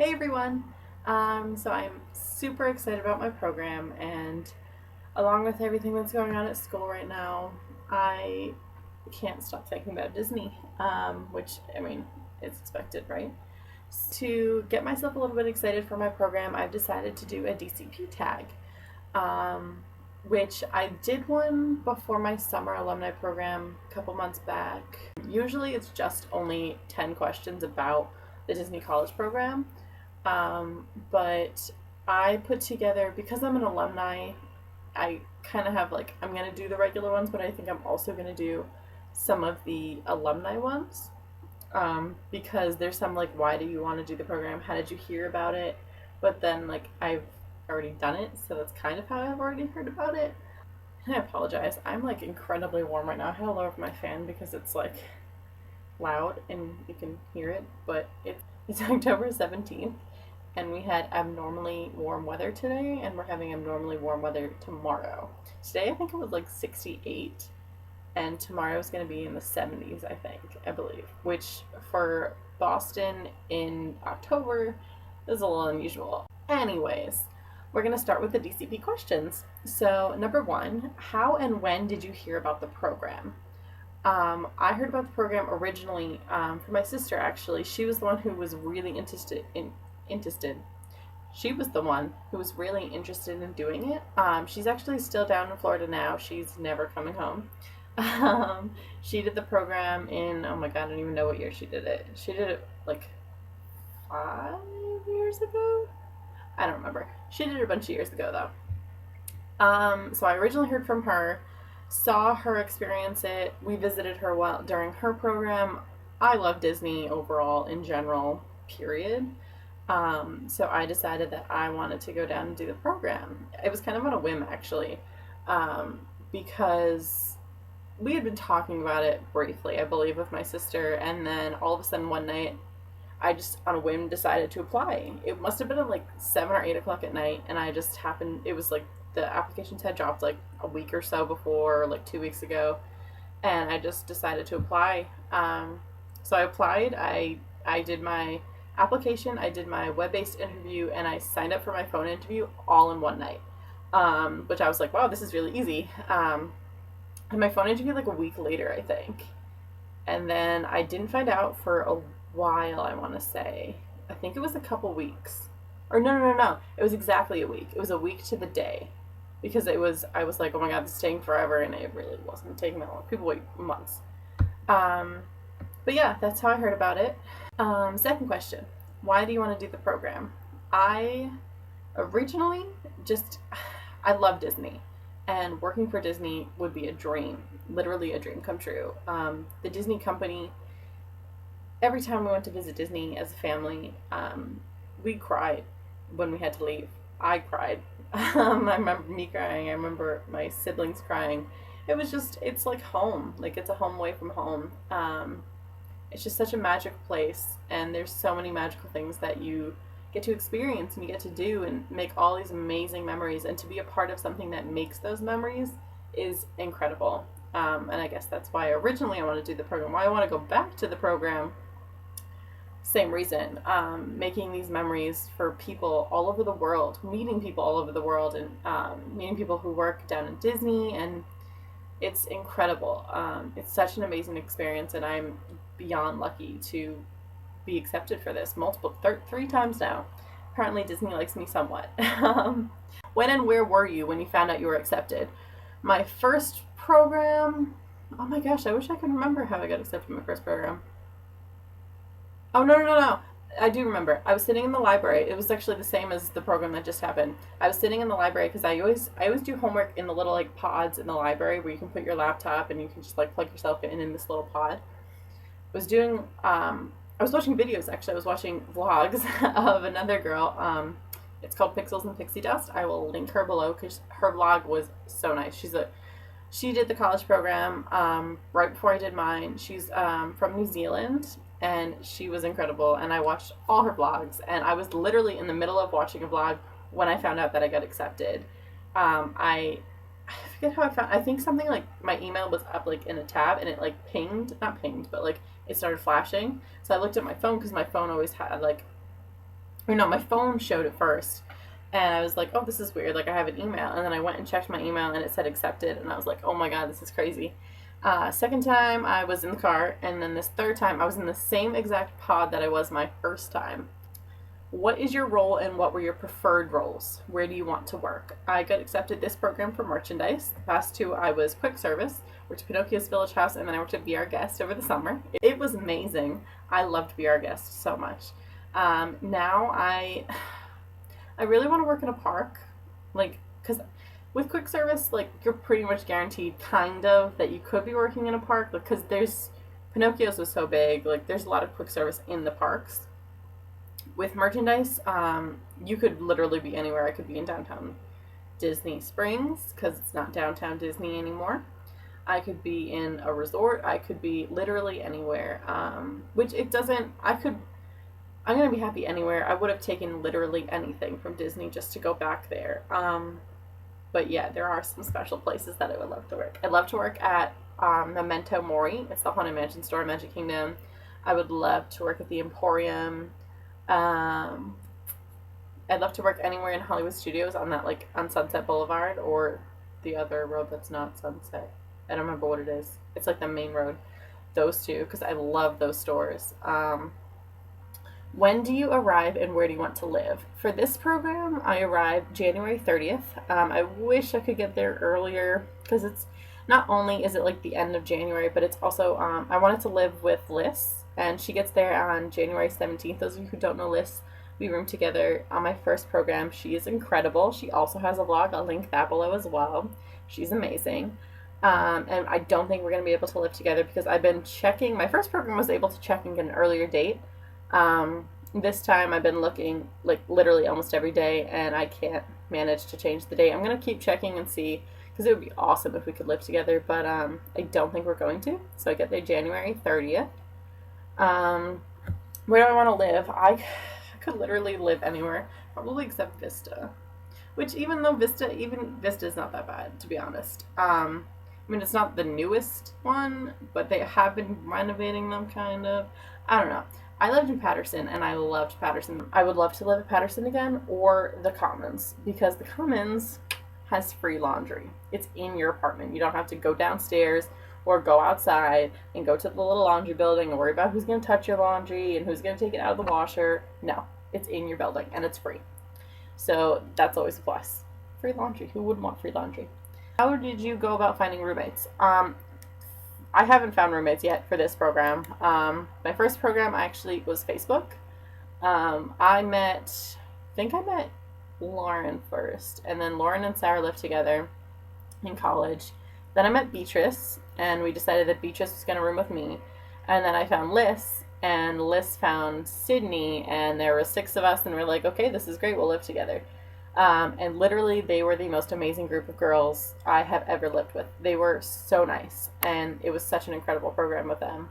Hey everyone! So I'm super excited about my program, and along with everything that's going on at school right now, I can't stop thinking about Disney, which, I mean, it's expected, right? To get myself a little bit excited for my program, I've decided to do a DCP tag, um, which I did one before my summer alumni program a couple months back. Usually it's just only 10 questions about the Disney College program. But I put together, because I'm an alumni, I kind of have like, I'm going to do the regular ones, but I think I'm also going to do some of the alumni ones. Because there's some like, why do you want to do the program? How did you hear about it? But then, like, I've already done it, so that's kind of how I've already heard about it. And I apologize. I'm like incredibly warm right now. I had to lower my fan because it's like loud and you can hear it, but it's October 17th and we had abnormally warm weather today, and we're having abnormally warm weather tomorrow. Today I think it was like 68, and tomorrow is going to be in the 70s, I believe, which for Boston in October is a little unusual. Anyways, we're going to start with the DCP questions. So, number one, how and when did you hear about the program? I heard about the program originally from my sister, actually. She was the one who was really interested. She was the one who was really interested in doing it. She's actually still down in Florida now. She's never coming home. She did the program in, oh my god, I don't even know what year she did it. She did it like 5 years ago? I don't remember. She did it a bunch of years ago, though. So I originally heard from her, saw her experience it. We visited her during her program. I love Disney overall in general, period. So I decided that I wanted to go down and do the program. It was kind of on a whim, actually, because we had been talking about it briefly, I believe, with my sister, and then all of a sudden one night, I just, on a whim, decided to apply. It must have been at like 7 or 8 o'clock at night, and I just happened, it was like the applications had dropped like a week or so before, like 2 weeks ago, and I just decided to apply. So I applied, I did my application, I did my web-based interview, and I signed up for my phone interview all in one night, which I was like, wow, this is really easy. And my phone interview like a week later, I think. And then I didn't find out for a while, I want to say. I think it was a couple weeks. Or no. It was exactly a week. It was a week to the day. Because I was like, oh my god, this is taking forever, and it really wasn't taking that long. People wait months. But yeah, that's how I heard about it. Second question, why do you want to do the program? I originally I love Disney, and working for Disney would be a dream, literally a dream come true. The Disney company, every time we went to visit Disney as a family, we cried when we had to leave. I cried. I remember me crying. I remember my siblings crying. It's like home. Like, it's a home away from home. It's just such a magical place, and there's so many magical things that you get to experience and you get to do and make all these amazing memories, and to be a part of something that makes those memories is incredible. And I guess that's why originally I want to do the program. Why I want to go back to the program, same reason. Making these memories for people all over the world, meeting people all over the world, and meeting people who work down in Disney, and it's incredible. It's such an amazing experience, and I'm beyond lucky to be accepted for this three times now. Apparently Disney likes me somewhat. When and where were you when you found out you were accepted? My first program, oh my gosh, I wish I could remember how I got accepted in my first program. Oh, no. I do remember. I was sitting in the library. It was actually the same as the program that just happened. I was sitting in the library because I always do homework in the little like pods in the library where you can put your laptop and you can just like plug yourself in this little pod. I was watching videos, actually. I was watching vlogs of another girl. It's called Pixels and Pixie Dust. I will link her below because her vlog was so nice. She did the college program right before I did mine. She's from New Zealand, and she was incredible. And I watched all her vlogs, and I was literally in the middle of watching a vlog when I found out that I got accepted. I forget how I think something like my email was up like in a tab, and it like not pinged, but like it started flashing. So I looked at my phone because my phone always had like or no, my phone showed it first. And I was like, oh, this is weird. Like, I have an email. And then I went and checked my email and it said accepted. And I was like, oh my God, this is crazy. Second time, I was in the car. And then this third time, I was in the same exact pod that I was my first time. What is your role and what were your preferred roles? Where do you want to work? I got accepted this program for merchandise. The past two, I was quick service, worked at Pinocchio's Village House, and then I worked at Be Our Guest over the summer. It was amazing. I loved Be Our Guest so much. Now I really want to work in a park, like, because with quick service, like, you're pretty much guaranteed, kind of, that you could be working in a park, because Pinocchio's was so big, like, there's a lot of quick service in the parks. With merchandise, you could literally be anywhere. I could be in downtown Disney Springs, because it's not downtown Disney anymore. I could be in a resort. I could be literally anywhere, which it doesn't, I'm going to be happy anywhere. I would have taken literally anything from Disney just to go back there. But yeah, there are some special places that I would love to work. I'd love to work at Memento Mori. It's the Haunted Mansion store in Magic Kingdom. I would love to work at the Emporium. I'd love to work anywhere in Hollywood Studios on that, like, on Sunset Boulevard or the other road that's not Sunset. I don't remember what it is. It's like the main road. Those two, because I love those stores. When do you arrive and where do you want to live? For this program, I arrived January 30th. I wish I could get there earlier because it's not only is it like the end of January, but it's also, I wanted to live with Liz, and she gets there on January 17th. Those of you who don't know Liz, we roomed together on my first program. She is incredible. She also has a vlog. I'll link that below as well. She's amazing. And I don't think we're going to be able to live together because I've been checking. My first program was able to check and get an earlier date. This time I've been looking like literally almost every day and I can't manage to change the date. I'm going to keep checking and see because it would be awesome if we could live together, but I don't think we're going to. So I get there January 30th. Where do I want to live? I could literally live anywhere, probably except Vista. Which even Vista's not that bad, to be honest. I mean, it's not the newest one, but they have been renovating them, kind of. I don't know. I lived in Patterson, and I loved Patterson. I would love to live at Patterson again, or the Commons, because the Commons has free laundry. It's in your apartment. You don't have to go downstairs or go outside and go to the little laundry building and worry about who's going to touch your laundry and who's going to take it out of the washer. No, it's in your building, and it's free. So that's always a plus. Free laundry. Who wouldn't want free laundry? How did you go about finding roommates? I haven't found roommates yet for this program. My first program actually was Facebook. I think I met Lauren first, and then Lauren and Sarah lived together in college. Then I met Beatrice, and we decided that Beatrice was going to room with me. And then I found Liz, and Liz found Sydney, and there were 6 of us, and we're like, okay, this is great, we'll live together. And literally, they were the most amazing group of girls I have ever lived with. They were so nice, and it was such an incredible program with them.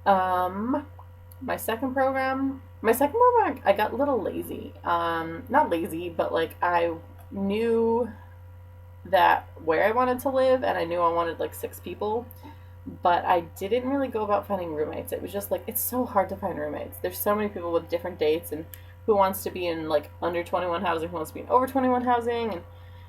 My second program, I got a little lazy. Not lazy, but like I knew that where I wanted to live, and I knew I wanted like 6 people, but I didn't really go about finding roommates. It was just like, it's so hard to find roommates. There's so many people with different dates, and who wants to be in like under 21 housing, who wants to be in over 21 housing, and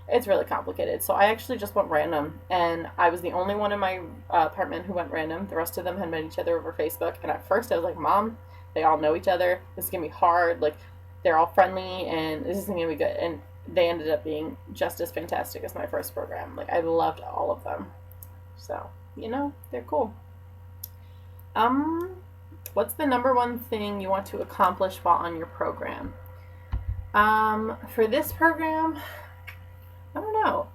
it's really complicated. So I actually just went random, and I was the only one in my apartment who went random. The rest of them had met each other over Facebook, and at first I was like, Mom, they all know each other. This is going to be hard. Like, they're all friendly, and this is going to be good. And they ended up being just as fantastic as my first program. Like, I loved all of them. So, you know, they're cool. What's the number one thing you want to accomplish while on your program? For this program, I don't know.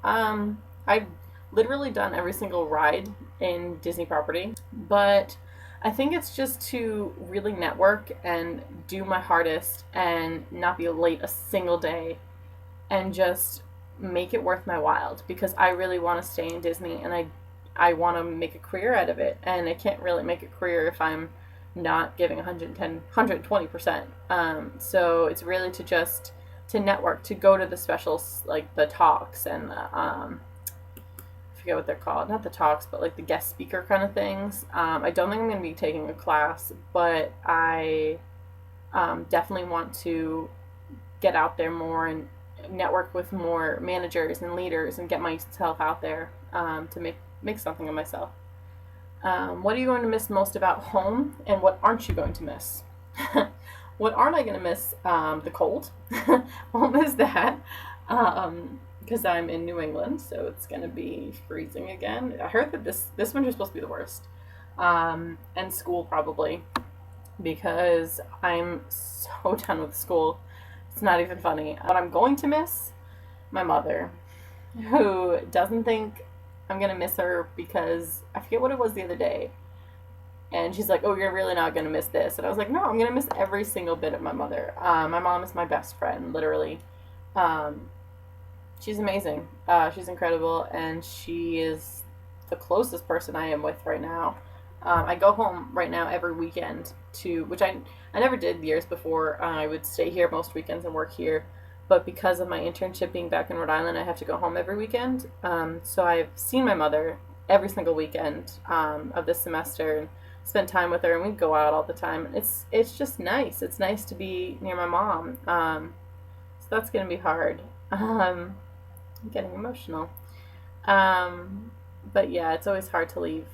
I've literally done every single ride in Disney property, but I think it's just to really network and do my hardest and not be late a single day and just make it worth my while, because I really want to stay in Disney, and I want to make a career out of it, and I can't really make a career if I'm not giving 120%. So it's really to network, to go to the specials, like the talks and the, I forget what they're called, not the talks, but like the guest speaker kind of things. I don't think I'm going to be taking a class, but I Definitely want to get out there more and network with more managers and leaders and get myself out there, to make something of myself. What are you going to miss most about home, and what aren't you going to miss? What aren't I going to miss? The cold. Won't miss that, because I'm in New England, so it's going to be freezing again. I heard that this winter is supposed to be the worst, and school probably, because I'm so done with school. It's not even funny. What I'm going to miss? My mother, who doesn't think I'm going to miss her, because I forget what it was the other day. And she's like, oh, you're really not going to miss this. And I was like, no, I'm going to miss every single bit of my mother. My mom is my best friend, literally. She's amazing. She's incredible. And she is the closest person I am with right now. I go home right now every weekend which I never did years before. I would stay here most weekends and work here. But because of my internship being back in Rhode Island, I have to go home every weekend. So I've seen my mother every single weekend of this semester, and spend time with her, and we go out all the time. It's just nice. It's nice to be near my mom. So that's gonna be hard. I'm getting emotional. But yeah, it's always hard to leave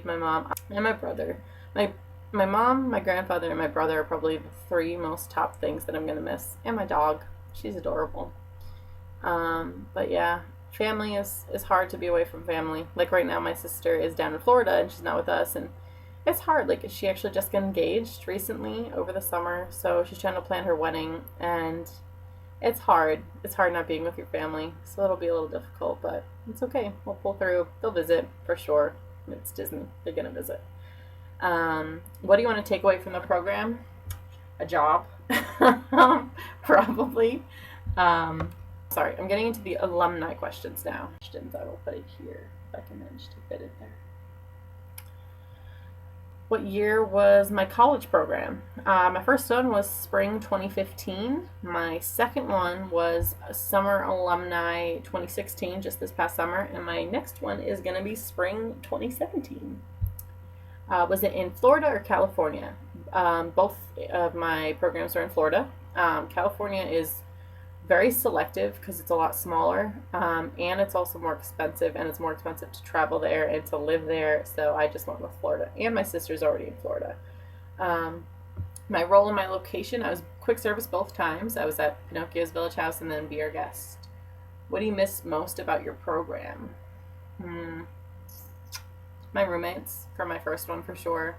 my mom and my brother. My mom, my grandfather, and my brother are probably the three most top things that I'm gonna miss. And my dog. She's adorable. But yeah, family is hard to be away from family. Like right now, my sister is down in Florida and she's not with us, and it's hard. Like, she actually just got engaged recently over the summer, so she's trying to plan her wedding, and it's hard. It's hard not being with your family, so it'll be a little difficult, but it's okay. We'll pull through. They'll visit for sure. It's Disney. They're gonna visit. What do you want to take away from the program? A job. Probably. Sorry, I'm getting into the alumni questions now. I will put it here if I can manage to fit it there. What year was my college program? My first one was spring 2015. My second one was summer alumni 2016, just this past summer. And my next one is going to be spring 2017. Was it in Florida or California? Both of my programs are in Florida. California is very selective because it's a lot smaller, and it's also more expensive, and it's more expensive to travel there and to live there, so I just went with Florida, and my sister's already in Florida. My role and my location, I was quick service both times. I was at Pinocchio's Village House and then Be Our Guest. What do you miss most about your program? My roommates from my first one for sure.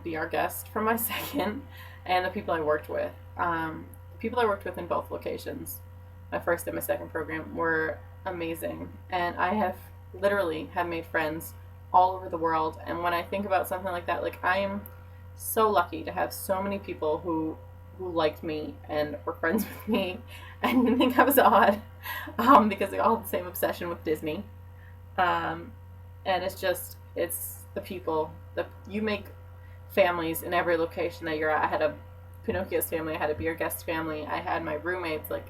Be Our Guest from my second, and the people I worked with. People I worked with in both locations, my first and my second program, were amazing. And I have literally made friends all over the world. And when I think about something like that, like, I am so lucky to have so many people who liked me and were friends with me and didn't think I was odd, because they all have the same obsession with Disney. And it's the people. You make families in every location that you're at. I had a Pinocchio's family, I had a Be Our Guest family, I had my roommates. Like,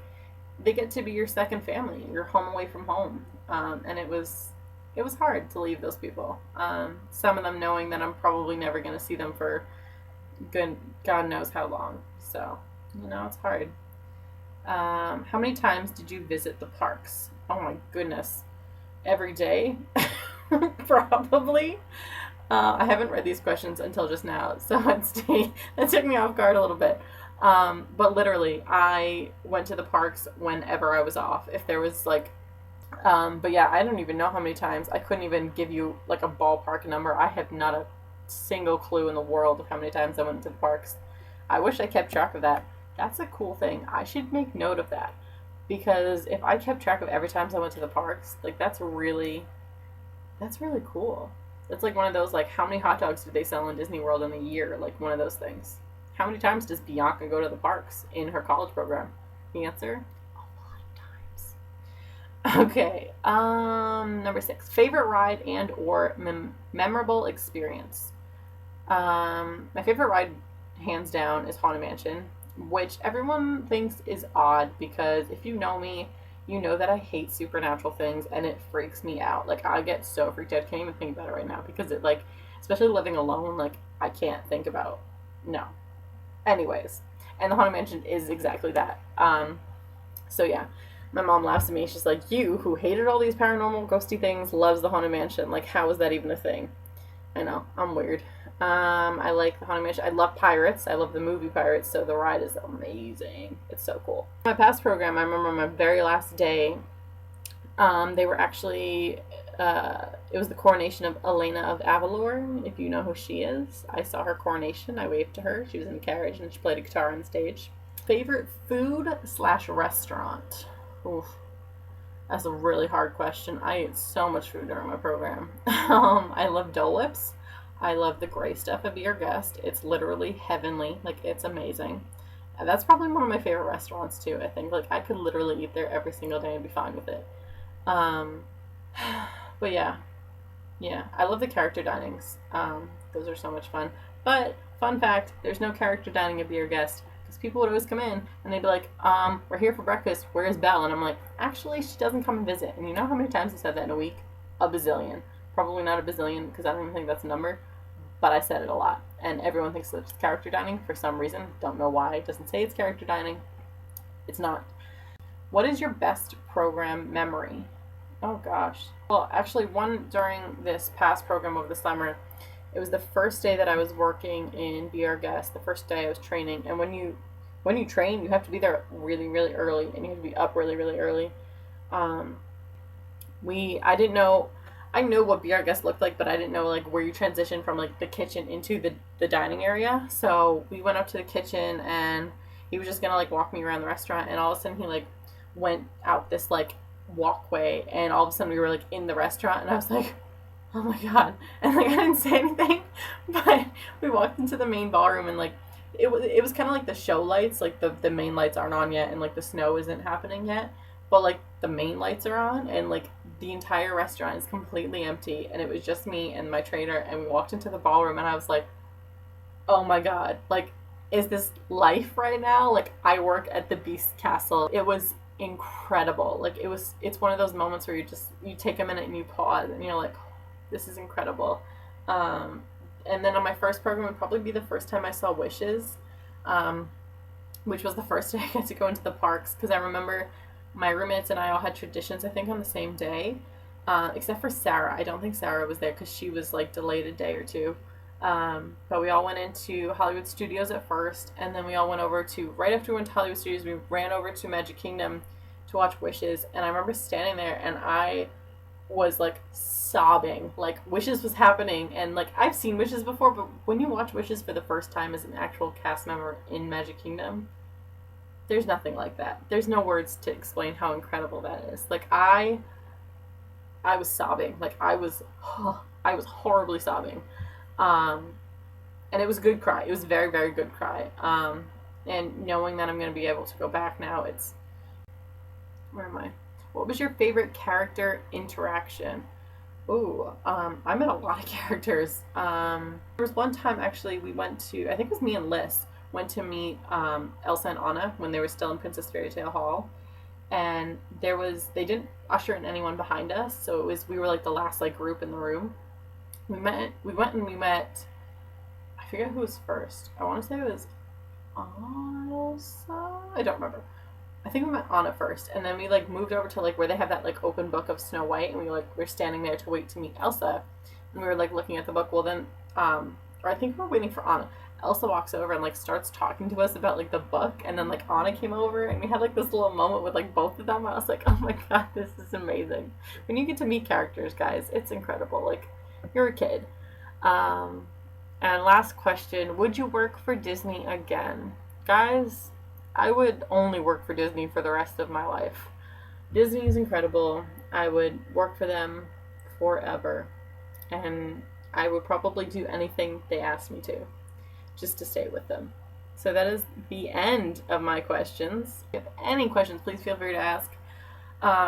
they get to be your second family. You're home away from home, and it was hard to leave those people. Some of them knowing that I'm probably never going to see them for God knows how long. So, it's hard. How many times did you visit the parks? Oh my goodness, every day, probably. I haven't read these questions until just now, so that took me off guard a little bit. But literally, I went to the parks whenever I was off. If there was but yeah, I don't even know how many times. I couldn't even give you like a ballpark number. I have not a single clue in the world of how many times I went to the parks. I wish I kept track of that. That's a cool thing. I should make note of that, because if I kept track of every time I went to the parks, like, that's really cool. It's like one of those, like, how many hot dogs did they sell in Disney World in a year? Like, one of those things. How many times does Bianca go to the parks in her college program? The answer? A lot of times. Okay. Number 6. Favorite ride and or memorable experience. My favorite ride, hands down, is Haunted Mansion, which everyone thinks is odd, because if you know me, you know that I hate supernatural things, and it freaks me out. Like, I get so freaked out. I can't even think about it right now, because it, like, especially living alone, like, I can't think about, no. Anyways, and the Haunted Mansion is exactly that. So yeah, my mom laughs at me. She's like, "You, who hated all these paranormal, ghosty things, loves the Haunted Mansion. Like, how is that even a thing?" I know, I'm weird. I like the Haunted Mansion. I love Pirates. I love the movie Pirates, so the ride is amazing. It's so cool. My past program, I remember my very last day, they were actually, it was the coronation of Elena of Avalor, if you know who she is. I saw her coronation. I waved to her. She was in a carriage, and she played a guitar on stage. Favorite food / restaurant? Oof. That's a really hard question. I ate so much food during my program. I love Dole Whips. I love the gray stuff at Be Our Guest. It's literally heavenly. Like, it's amazing. And that's probably one of my favorite restaurants, too, I think. Like, I could literally eat there every single day and be fine with it. But yeah. Yeah, I love the character dinings. Those are so much fun. But, fun fact, there's no character dining at Be Our Guest. Because people would always come in and they'd be like, we're here for breakfast, where's Belle? And I'm like, actually, she doesn't come and visit. And you know how many times I said that in a week? A bazillion. Probably not a bazillion, because I don't even think that's a number. But I said it a lot. And everyone thinks it's character dining for some reason. Don't know why. It doesn't say it's character dining. It's not. What is your best program memory? Oh gosh. Well, actually, one during this past program over the summer, it was the first day that I was working in Be Our Guest, the first day I was training. And when you train, you have to be there really, really early, and you have to be up really, really early. I didn't know, I knew what Be Our Guest looked like, but I didn't know like where you transition from like the kitchen into the dining area. So we went up to the kitchen, and he was just gonna like walk me around the restaurant, and all of a sudden he like went out this like walkway, and all of a sudden we were like in the restaurant, and I was like, oh my god. And like I didn't say anything, but we walked into the main ballroom, and like it was kind of like the show lights, like the main lights aren't on yet, and like the snow isn't happening yet, but like the main lights are on, and like the entire restaurant is completely empty, and it was just me and my trainer, and we walked into the ballroom, and I was like, oh my god, like, is this life right now? Like, I work at the Beast Castle. It was incredible. Like, it's one of those moments where you take a minute and you pause, and you're like, this is incredible. And then on my first program would probably be the first time I saw Wishes, which was the first day I got to go into the parks, because I remember my roommates and I all had traditions, I think, on the same day, except for Sarah. I don't think Sarah was there because she was like delayed a day or two. But we all went into Hollywood Studios at first, and then we all went over to, right after we went to Hollywood Studios, we ran over to Magic Kingdom to watch Wishes, and I remember standing there, and I was like sobbing. Like, Wishes was happening, and like I've seen Wishes before, but when you watch Wishes for the first time as an actual cast member in Magic Kingdom, there's nothing like that. There's no words to explain how incredible that is. Like, I was sobbing. Like, I was horribly sobbing. And it was a good cry. It was a very, very good cry. And knowing that I'm going to be able to go back now, where am I? What was your favorite character interaction? Ooh, I met a lot of characters. There was one time, actually, we went to, I think it was me and Liz, went to meet Elsa and Anna when they were still in Princess Fairy Tale Hall. And they didn't usher in anyone behind us, so we were like the last like group in the room. We went and we met, I forget who was first. I want to say it was Elsa? I don't remember. I think we met Anna first, and then we like moved over to like where they have that like open book of Snow White, and we're standing there to wait to meet Elsa, and we were like looking at the book. Well then, or I think we were waiting for Anna. Elsa walks over and like starts talking to us about like the book, and then like Anna came over, and we had like this little moment with like both of them. I was like, oh my god, this is amazing. When you get to meet characters, guys, it's incredible. Like, you're a kid. And last question, would you work for Disney again? Guys, I would only work for Disney for the rest of my life. Disney is incredible. I would work for them forever. And I would probably do anything they asked me to, just to stay with them. So that is the end of my questions. If you have any questions, please feel free to ask.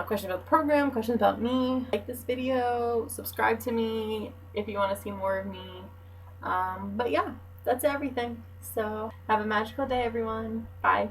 Questions about the program, questions about me. Like this video, subscribe to me if you want to see more of me. But yeah, that's everything. So have a magical day, everyone. Bye.